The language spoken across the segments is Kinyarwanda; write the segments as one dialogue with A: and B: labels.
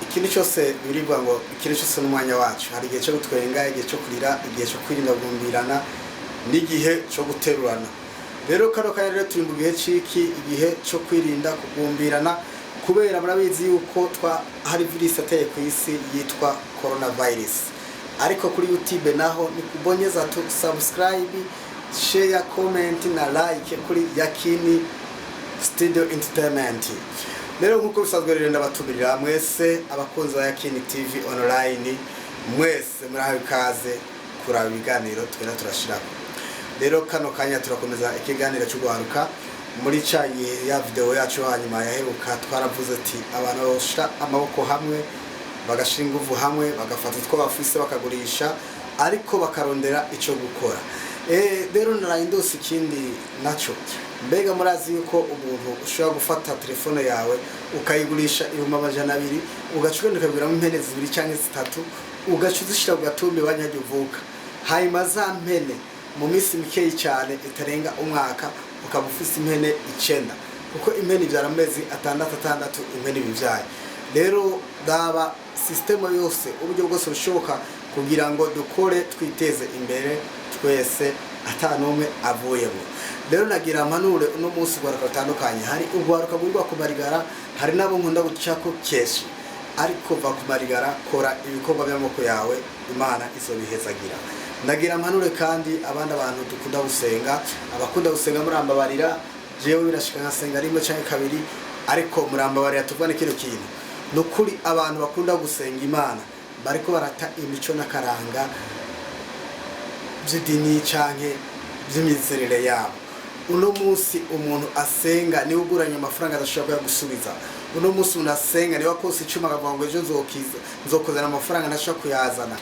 A: ikintu cyose biribwa ngo ikintu cyose n'umwanya wacu. Hari igihe cyo gutwenga, igihe cyo kurira, igihe cyo kwirinda gumbirana n'igihe cyo guterurana. Rero kano kanya rero turi mu gihe ciki, igihe cyo kwirinda kugumbirana, kubera murabizi yuko hari virus ateye ku isi yitwa coronavirus. Ariko kuri YouTube naho ni kubonyeza tu subscribe, share, comment na like kuri Yakini Studio Entertainment. Rero nkuko bisanzwe rero ndabatumira mwese abakunzi ba Yakini TV online, mwese murahawe ikaze kuraba ibiganiro twena turashira. Rero kano kanya turakomeza ikiganiro cyo guharuka muri cyayi ya video yacu hanyuma yaheruka. Twaravuze ati abantu bashira amaboko hamwe, bagashira ingufu hamwe, bagafata utwo bafise bakagurisha, ariko bakarondera ico gukora. Rero narayindose ikindi naco, mbega murazi yuko umuntu ushobora gufata telefone yawe ukayigurisha 200 ugacugenda ukabiramo impene 2 cyangwa 3 ugacuzishira ugatumbe banyagivuka, hanyuma za mpene mu minsi mikeyi cyane itarenga umwaka ukaba ufise impene 9, kuko impene ibyara amezi 6 impene bivyaye. Rero daba system yose uburyo bwose bushoboka kugira ngo dukore twiteze imbere twese atanumwe avuyemo. Rero nagira amanure uno munsi gwaruka tandukanye, hari ugwaruka burwa kumarigara, hari nabo nkunda gucako keshi, ariko va kumarigara kora ibikorwa by'amoko yawe, Imana izobihezagira. Nagira amanure kandi abandi abantu dukunda gusenga, abakunda gusenga murambabarira, jewe birashika nkasenga rimwe cyangwa kabiri, ariko murambabarira tuvane kino kintu. Nukuri abantu bakunda gusenga Imana bariko barata imico nakaranga by'idini canke by'imizerere yabo. Uno munsi umuntu asenga ni uguranye amafaranga adashobora gusubiza. Uno munsi unasenga ni wakose icuma akavuga ngo ejo nzokozana amafaranga ntashobora kuyazana.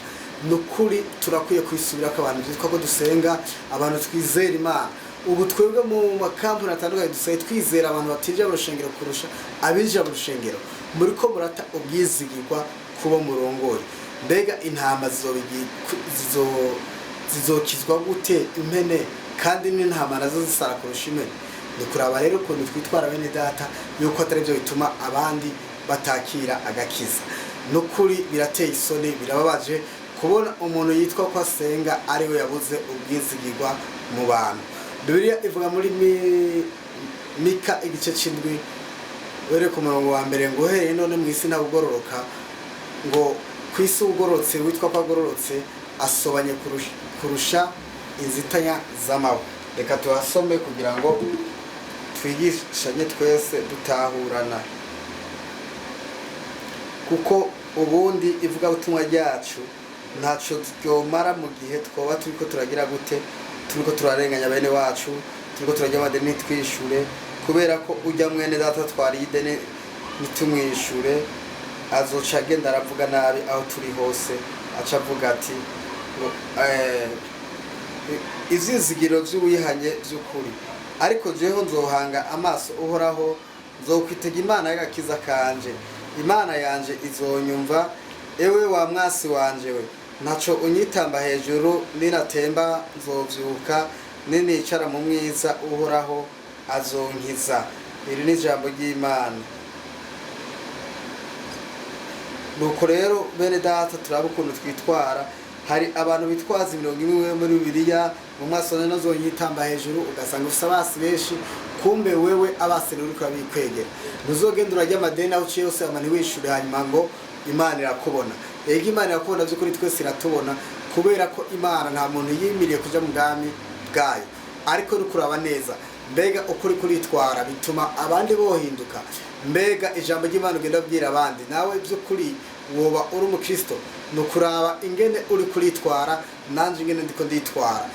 A: Nukuri turakwiye kwisubira ko abantu byitwa ko dusenga, abantu twizera Imana. Ubu twebwe mu makampu natandukanye dusaye twizera abantu batije abarushengero kurusha abije abarushengero. Muri ko murata ubwizigirwa kuba murongoye. Mbega intama zizokizwa gute impene kandi n'intama nazo zisara kurusha impene? Ni kuraba rero ukuntu twitwara bene data yuko atari byo bituma abandi batakira agakiza. Nukuri birateye isoni, birababaje kubona umuntu yitwa ko asenga ari we yabuze ubwizigirwa mu bantu. Bibiliya ivuga muri Mika igice c'indwi were ku murongo wa mbere ngo uhereye none mu isi nabugororoka, ngo kwisi ugororotse witwa ko agororotse asobanye kurusha inzitanya z'amawe. Reka tuhasome kugira ngo twigishanye twese dutahurana, kuko ubundi ivuga butumwa ryacu ntaco ryomara mu gihe twoba turiko turagira gute, turiko turarenganya bene wacu, turiko turajya amadeni twishure, kubera ko ujya mwene data twari ideni nitumwishure azoca agenda aravuga nabi aho turi hose, aca avuga ati ivyizigiro vy'uwihanye vy'ukuri. Ariko jeho nzohanga amaso uhoraho, nzokwitega Imana y'agakiza kanje. Imana yanje izonyumva, ewe wa mwasi wanje we, ntaco unyitamba hejuru, ninatemba nzovyuka, ninicara mu mwiza uhoraho azonkiza. Iri ni ijambo ry'Imana. Nuko rero bene data turaba ukuntu twitwara. Hari abantu bitwaza 100 muri Bibiliya, mu maso none zonyitamba hejuru ugasanga ufite abasi benshi, kumbe wewe abasi uri kubikwegera. Ntuzogenda urajya amadeni aho uciye yose amani wishure hanyuma ngo Imana irakubona. Yego Imana irakubona by'ukuri, twese iratubona, kubera ko Imana nta muntu yimiriye kuja mu bwami bwayo. Ariko nukuraba neza, mbega ukuri kuritwara bituma abandi bohinduka. Mbega ijambo ry'Imana ugenda bwira abandi, nawe by'ukuri woba uri umukristo, nukuraba ingene uri kuritwara nanje ingene ndiko nditwara.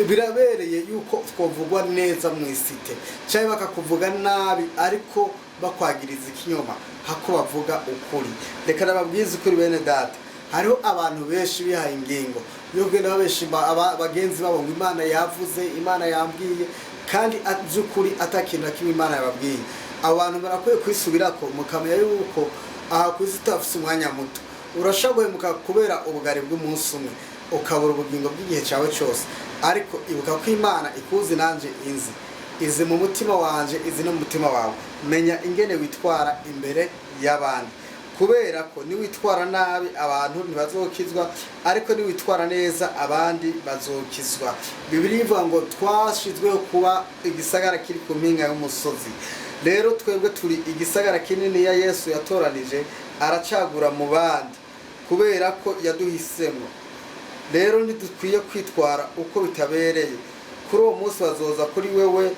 A: Birabereye yuko twovugwa neza mu isite cyangwa bakakuvuga nabi, ariko bakwagiriza ikinyoma hako bavuga ukuri. Reka nababwize ukuri bene data, hariho abantu benshi bihaye ingingo yo kugenda babeshi abagenzi babo ngo Imana yavuze, Imana yambwiye, kandi by'ukuri atakintu kimwe Imana yababwiye. Abantu barakwiye kwisubirako mukamenya yuko aha kwizitafise umwanya muto. Urashobora guhemuka kubera ubugari bw'umunsi umwe ukabura ubugingo bw'igihe cyawe cyose, ariko ibuka ko Imana ikuzi nanje inzi, izi mu mutima wanje, izi no mu mutima wawe. Menya ingene witwara imbere y'abandi, kubera ko niwitwara nabi abantu ntibazokizwa, ariko niwitwara neza abandi bazokizwa. Bibiliya ivuga ngo twashizweho kuba igisagara kiri ku mpinga y'umusozi. Rero twebwe turi igisagara kinini ya Yesu yatoranije aracagura mu bandi kubera ko yaduhisemo. Rero ntidukwiye kwitwara uko bitabereye. Kuri uwo munsi bazoza kuri wewe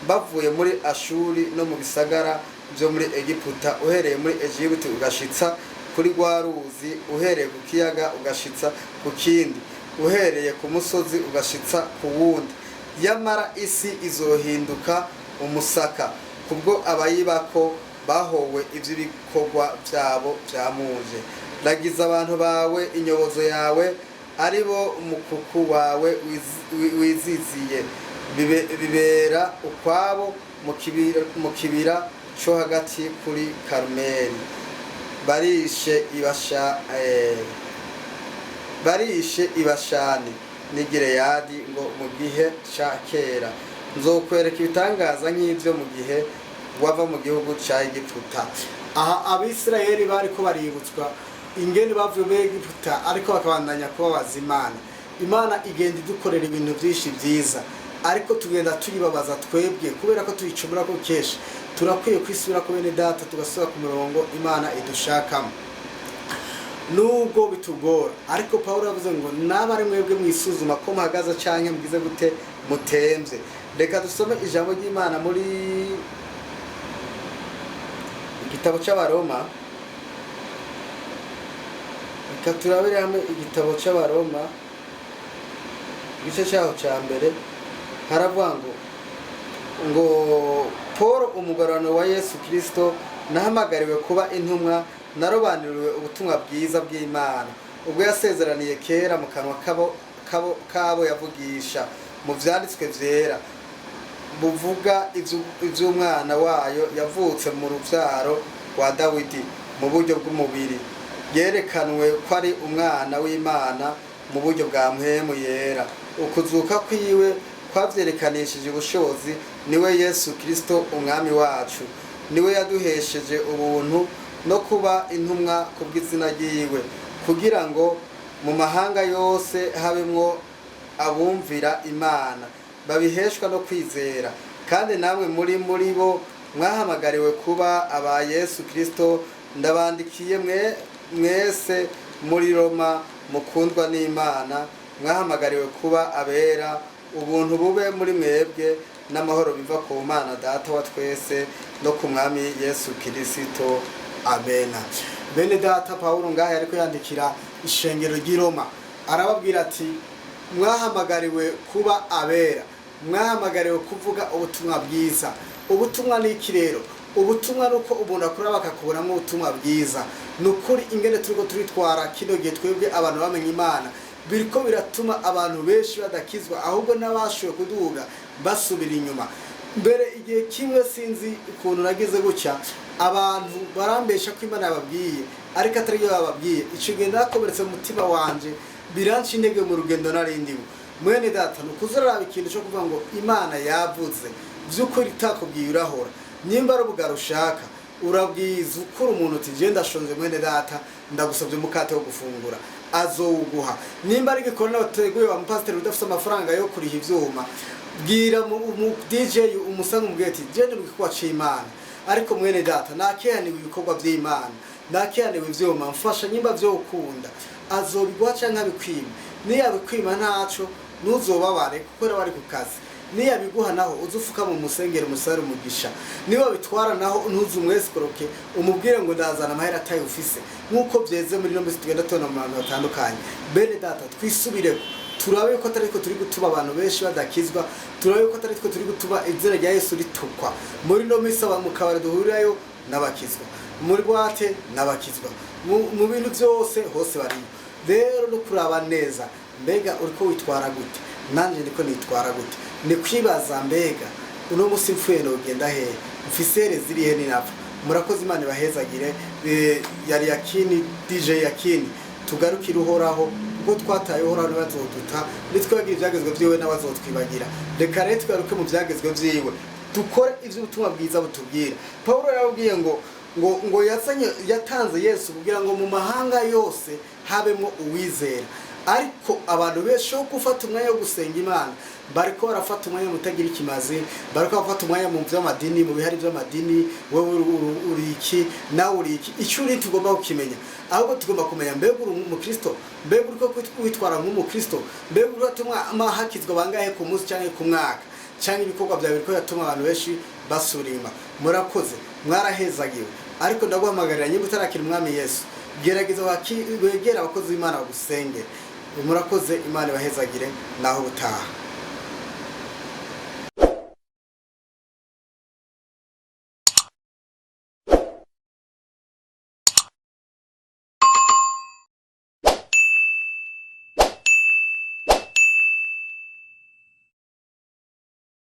A: bavuye muri Ashuri no mu bisagara byo muri Egiputa, uhereye muri Egiputa ugashitsa kuri rwa ruzi, uhereye ku kiyaga ugashitsa ku kindi, uhereye ku musozi ugashitsa ku wundi. Yamara isi izohinduka umusaka kubwo abayibako bahowe ivy'ibikorwa vyabo vyamuje. Ragiza abantu bawe inyobozo yawe, aribo umukuku wawe wiziziye, bibera ukwabo mu kibira cyo hagati kuri Karumeli. Barishe ibashani n'i Gileyadi ngo mu gihe ca kera. Nzokwereka ibitangaza nk'ivyo mu gihe wava mu gihugu ca Egiputa. Aha Abisirayeli bariko baributswa ingene bavuye muri Egiputa, ariko bakabandanya kubabaza Imana. Imana igenda idukorera ibintu byinshi byiza, ariko tugenda tuyibabaza twebwe kubera ko tuyicumura ko kesha. Turakwiye kwisubira ku bene data, tugasubira ku murongo Imana idushakamo nubwo bitugora. Ariko Pawulo yavuze ngo nabari mwebwe mwisuzuma ko muhagaze canke mugize gute mutemvye. Reka dusome ijambo ry'Imana muri igitabo c'Abaroma. Reka turabire hamwe igitabo c'Abaroma igice cyaho ca mbere. Haravuga ngo Paul umugorano wa Yesu Kristo nahamagariwe kuba intumwa, narobanuriwe ubutumwa bwiza bw'Imana ubwo yasezeraniye kera mu kanwa kabo yavugisha mu vyanditswe vyera, buvuga ivy'umwana wayo yavutse mu ruvyaro rwa Dawidi mu buryo bw'umubiri, yerekanwe ko ari umwana w'Imana mu buryo bwa mpwemu yera. Ukuzuka kwiwe kwavyerekanishije ubushobozi, niwe Yesu Kristo umwami wacu. Niwe yaduhesheje ubuntu no kuba intumwa kubw'izina ryiwe, kugira ngo mu mahanga yose habemwo abumvira Imana, babiheshwa no kwizera. Kandi namwe muri bo mwahamagariwe kuba aba Yesu Kristo. Ndabandikiye mwese muri Roma mukundwa n'Imana, mwahamagariwe kuba abera. Ubuntu bube muri mwebwe n'amahoro biva ku Mana Data wa twese no ku Mwami Yesu Kristo. Amen. Bene data, Pawulo ngaho ariko yandikira ishengero ry'i Roma, arababwira ati mwahamagariwe kuba abera, mwahamagariwe kuvuga ubutumwa bwiza. Ubutumwa ni iki rero? Ubutumwa nuko umuntu akura bakakubonamo ubutumwa bwiza. Nukuri ingene turiko turitwara kino gihe twebwe abantu bamenye Imana, biriko biratuma abantu benshi badakizwa, ahubwo n'abashoboye kuduga basubira inyuma. Mbere igihe kimwe sinzi ukuntu nageze gutya, abantu barambesha ko Imana yababwiye ariko atari yo bababwiye. Ico gihe nakomeretse mu mutima wanje, biranca intege mu rugendo narindimo. Mwene data, nukuzaraba ikintu cyo kuvuga ngo Imana yavuze vy'ukuri itakubwiye urahora. Nimba ari ubugaro ushaka urabwiza ukuri umuntu uti je ndashonje mwene data, ndagusabye umukate wo gufungura, azowuguha. Nimba ari gikorana bateguye wa mpasiteri udafite amafaranga yo kuriha ivyuma, bwira mu DJ umusanga umubweti je ndi bikwa c'Imana. Ariko mwene data nakihaniwe ibikorwa by'Imana, nakihaniwe ivyuma, mfasha nyimba vyo ukunda, azobigwa canke abikwima. Niyabikwima ntaco ntuzobabare kuko bari ku kazi. Niyabiguha naho uzufuka mu musengero musare umugisha. Niba bitwara naho ntuzumwesikoroke umubwire ngo ndazana amahera ataye ufise, nkuko byeze muri no mbese tugenda tubona mu bantu batandukanye. Bene data, twisubire turabe ko atari ko turi gutuba abantu benshi badakizwa, turabe ko atari ko turi gutuba izina rya Yesu ritukwa. Muri no mbese mu kabari duhurirayo n'abakizwa, muri bwate n'abakizwa, mu bintu byose hose bari. Rero no kuraba neza, mbega uriko witwara gute? Nanje ndiko nitwara gute? Ni kwibaza mbega uno musi mfuye no genda he, mfisere ziri he ninapfa. Murakoze, Imana bahezagire. Yari Yakini, DJ Yakini. Tugarukire uhoraho ubwo twataye uhoraho bazoduta, nitwagira ibyagezwe byiwe n'abazotwibagira. Reka rero tugaruke mu byagezwe byiwe, dukore ivy'ubutumwa bwiza butubwira. Paulo yarabwiye ngo ngo yatanze Yesu kugira ngo mu mahanga yose habemo uwizera. Ariko abantu benshi wo gufata umwanya wo gusenga Imana bariko barafata umwanya mutagira ikimazi, bariko bafata umwanya mu by'amadini, mu bihari by'amadini, wowe uri iki nawe uri iki. Icyo uri tugomba kukimenya, ahubwo tugomba kumenya mbega uri umukristo, mbega uriko witwara nk'umukristo, mbega uratuma amahakizwa bangahe ku munsi cyangwa ku mwaka, cyangwa ibikorwa byawe biriko yatuma abantu benshi basurima. Murakoze, mwarahezagiwe, ariko ndaguhamagarira nyimba utarakira umwami Yesu, gerageza wegera abakozi b'Imana bagusenge. Murakoze, Imana ibahezagire, naho ubutaha.